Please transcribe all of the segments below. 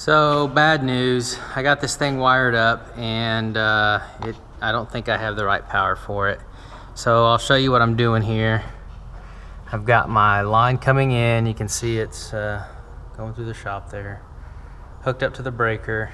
So bad news, I got this thing wired up and I don't think I have the right power for it. So I'll show you what I'm doing here. I've got my line coming in. You can see it's going through the shop there. Hooked up to the breaker.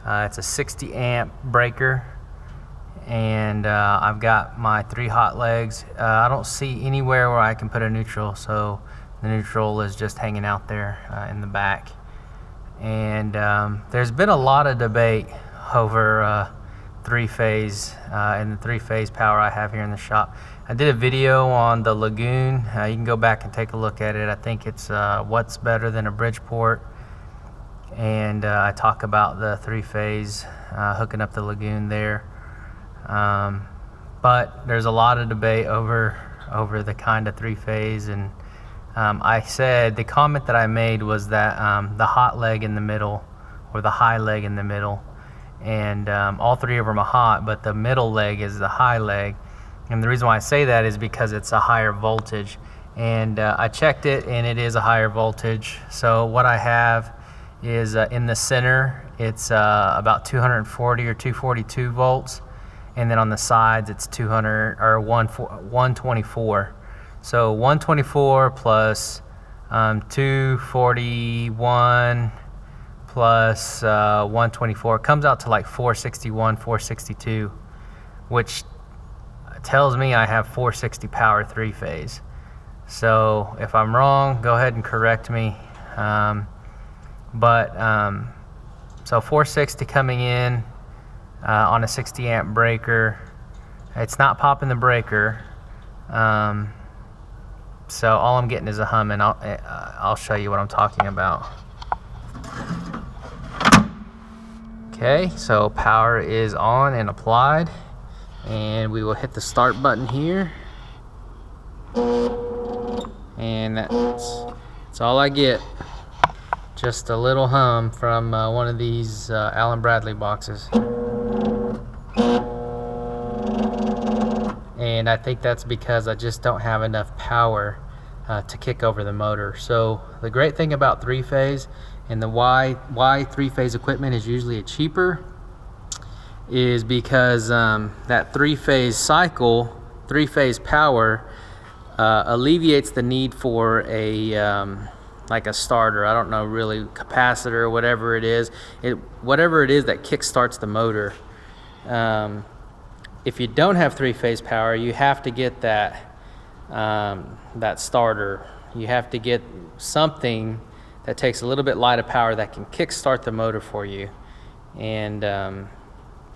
It's a 60 amp breaker. And I've got my 3 hot legs. I don't see anywhere where I can put a neutral, so the neutral is just hanging out there in the back. And there's been a lot of debate over 3-phase and the 3-phase power I have here in the shop. I did a video on the Lagoon. You can go back and take a look at it. I think it's what's better than a Bridgeport, and I talk about the 3-phase hooking up the Lagoon there. But there's a lot of debate over the kind of 3-phase, and I said, the comment that I made was that the hot leg in the middle, or the high leg in the middle, and all 3 of them are hot, but the middle leg is the high leg. And the reason why I say that is because it's a higher voltage, and I checked it and it is a higher voltage. So what I have is in the center, it's about 240 or 242 volts, and then on the sides it's 200 or 124. So 124 plus 241 plus 124 comes out to like 461, 462, which tells me I have 460 power 3-phase. So if I'm wrong, go ahead and correct me. So 460 coming in on a 60 amp breaker. It's not popping the breaker. So all I'm getting is a hum, and I'll show you what I'm talking about. Okay, so power is on and applied, and we will hit the start button here, and that's all I get. Just a little hum from one of these Allen Bradley boxes. And I think that's because I just don't have enough power to kick over the motor. So the great thing about 3-phase, and the why 3-phase equipment is usually cheaper, is because that 3-phase cycle, 3-phase power, alleviates the need for a like a starter. I don't know, really, capacitor or whatever it is. Whatever it is that kick starts the motor. If you don't have 3-phase power, you have to get that that starter. You have to get something that takes a little bit light of power that can kick start the motor for you. And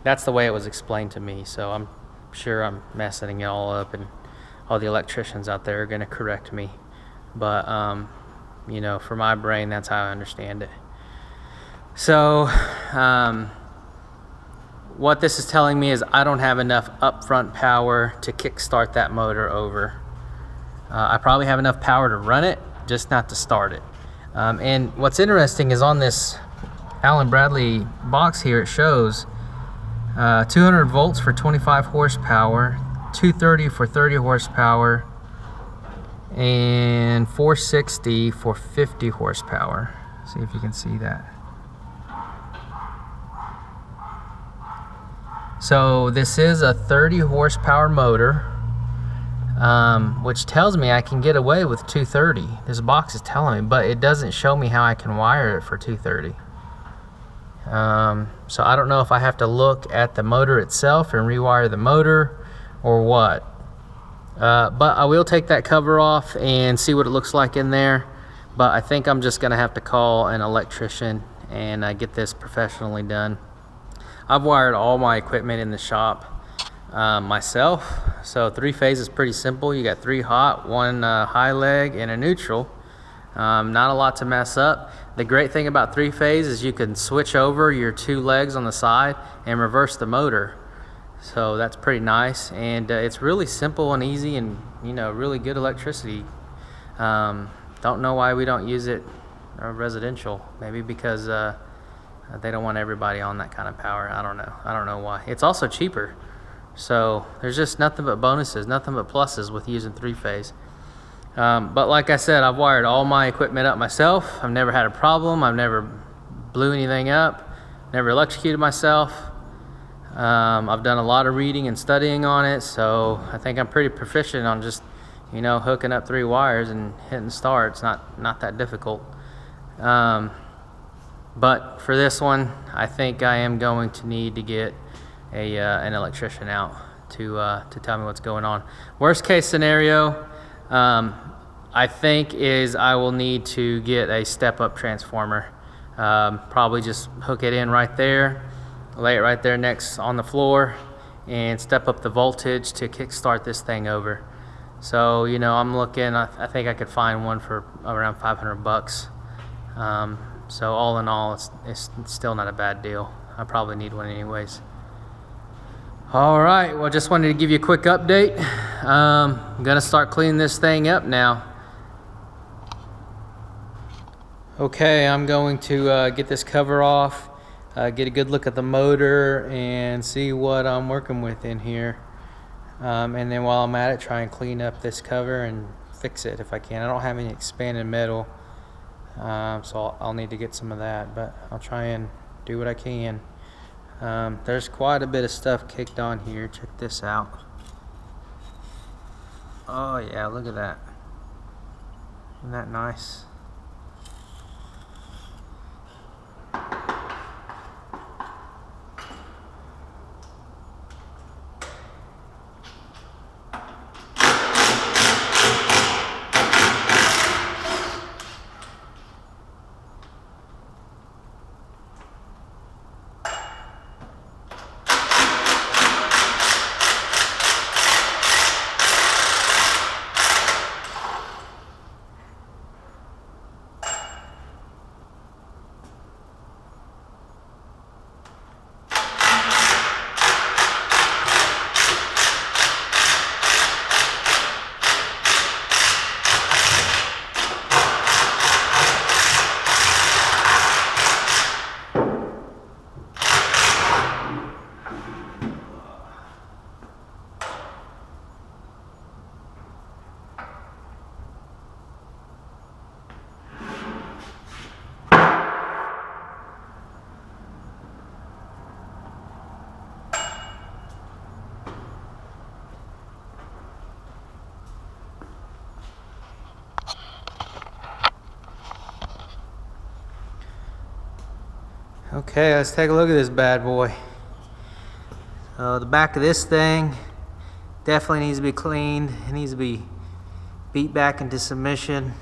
that's the way it was explained to me. So I'm sure I'm messing it all up, and all the electricians out there are going to correct me. But you know, for my brain, that's how I understand it. So what this is telling me is I don't have enough upfront power to kickstart that motor over. I probably have enough power to run it, just not to start it. And what's interesting is on this Allen Bradley box here, it shows 200 volts for 25 horsepower, 230 for 30 horsepower, and 460 for 50 horsepower. See if you can see that. So this is a 30 horsepower motor, which tells me I can get away with 230. This box is telling me, but it doesn't show me how I can wire it for 230. So I don't know if I have to look at the motor itself and rewire the motor or what. But I will take that cover off and see what it looks like in there. But I think I'm just gonna have to call an electrician and get this professionally done. I've wired all my equipment in the shop myself. So 3-phase is pretty simple. You got 3 hot, 1 high leg, and a neutral. Not a lot to mess up. The great thing about 3-phase is you can switch over your 2 legs on the side and reverse the motor. So that's pretty nice, and it's really simple and easy, and you know, really good electricity. Don't know why we don't use it residential. Maybe because they don't want everybody on that kind of power. I don't know why. It's also cheaper. So there's just nothing but bonuses, nothing but pluses with using 3-phase. But like I said, I've wired all my equipment up myself. I've never had a problem. I've never blew anything up, never electrocuted myself. I've done a lot of reading and studying on it, so I think I'm pretty proficient on just, you know, hooking up 3 wires and hitting start. It's not that difficult. But for this one, I think I am going to need to get an electrician out to tell me what's going on. Worst case scenario, I think is I will need to get a step-up transformer. Probably just hook it in right there, lay it right there next on the floor, and step up the voltage to kickstart this thing over. So, you know, I'm looking, I think I could find one for around 500 bucks. So all in all, it's still not a bad deal. I probably need one anyways. All right, well, just wanted to give you a quick update. I'm gonna start cleaning this thing up now. Okay, I'm going to get this cover off, get a good look at the motor and see what I'm working with in here. And then while I'm at it, try and clean up this cover and fix it if I can. I don't have any expanded metal, so I'll need to get some of that, but I'll try and do what I can. There's quite a bit of stuff caked on here. Check this out. Oh yeah, look at that. Isn't that nice? Okay, let's take a look at this bad boy. The back of this thing definitely needs to be cleaned. It needs to be beat back into submission.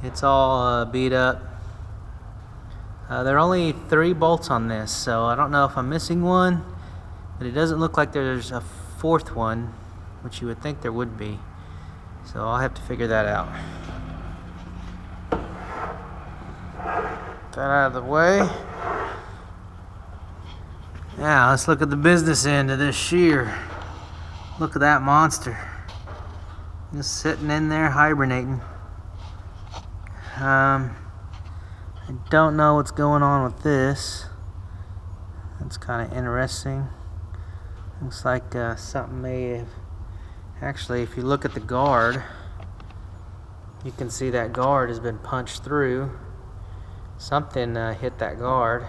It's all beat up. There are only 3 bolts on this, so I don't know if I'm missing one, but it doesn't look like there's a 4th one, which you would think there would be. So I'll have to figure that out. Get that out of the way. Now let's look at the business end of this shear. Look at that monster. Just sitting in there hibernating. I don't know what's going on with this. That's kind of interesting. Looks like something may have... Actually, if you look at the guard, you can see that guard has been punched through. Something hit that guard.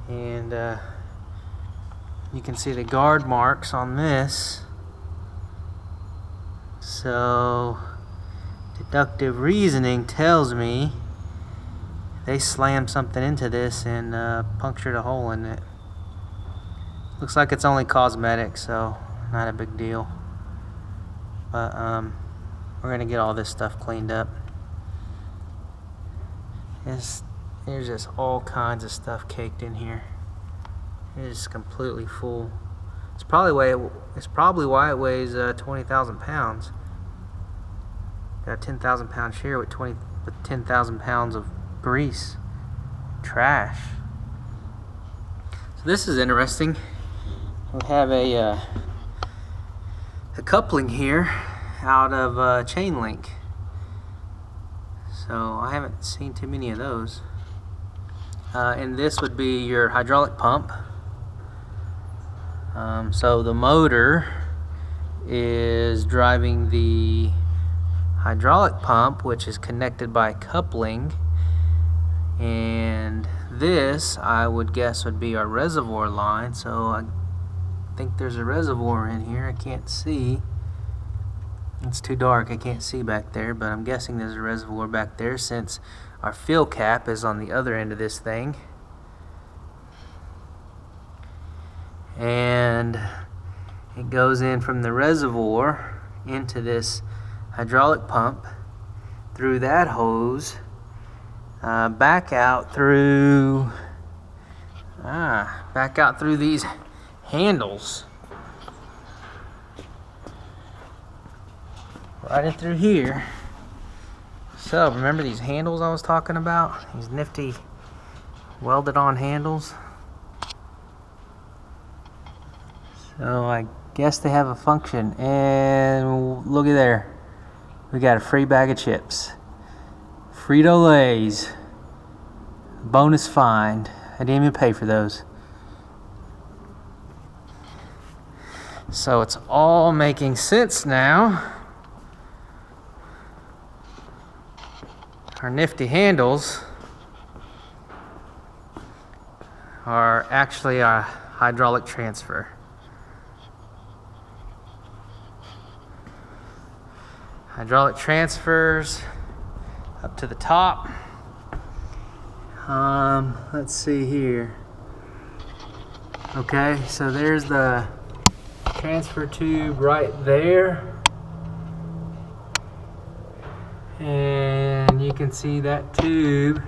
And you can see the guard marks on this. So deductive reasoning tells me they slammed something into this and punctured a hole in it. Looks like it's only cosmetic, so not a big deal. But we're gonna get all this stuff cleaned up. There's just all kinds of stuff caked in here. It is completely full. It's probably why it weighs 20,000 pounds. Got a 10,000 pound shear with 10,000 pounds of grease, trash. So this is interesting. We have a coupling here out of chain link. So I haven't seen too many of those. And this would be your hydraulic pump. So the motor is driving the hydraulic pump, which is connected by coupling. And this, I would guess, would be our reservoir line. So I think there's a reservoir in here. I can't see. It's too dark. I can't see back there, but I'm guessing there's a reservoir back there since our fill cap is on the other end of this thing. And it goes in from the reservoir into this hydraulic pump through that hose, back out through these handles, right in through here. So remember these handles I was talking about? These nifty welded on handles. So I guess they have a function. And look at there. We got a free bag of chips. Frito-Lays. Bonus find. I didn't even pay for those. So it's all making sense now. Our nifty handles are actually a hydraulic transfer. Hydraulic transfers up to the top. Let's see here. Okay, so there's the transfer tube right there. And you can see that tube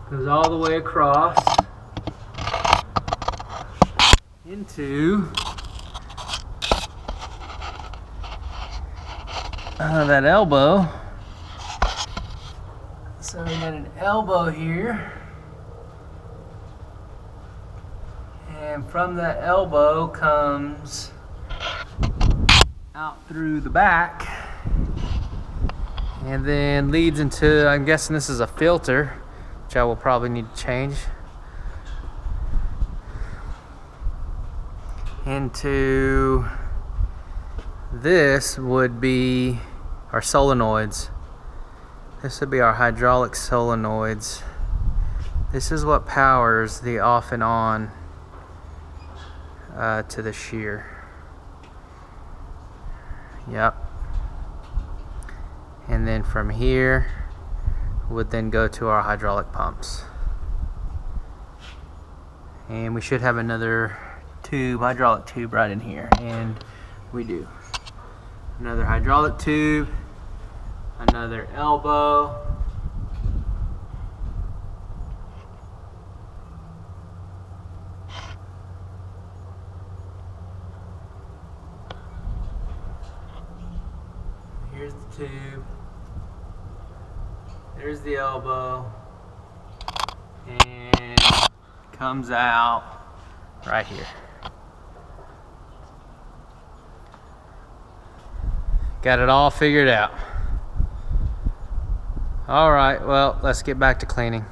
goes all the way across into that elbow. So we got an elbow here, and from that elbow comes out through the back and then leads into, I'm guessing this is a filter, which I will probably need to change, into this would be our solenoids. This would be our hydraulic solenoids. This is what powers the off and on to the shear. Yep. And then from here would then go to our hydraulic pumps. And we should have another tube, hydraulic tube right in here, and we do. Another hydraulic tube, another elbow, here's the tube, there's the elbow, and comes out right here. Got it all figured out. All right, well, let's get back to cleaning.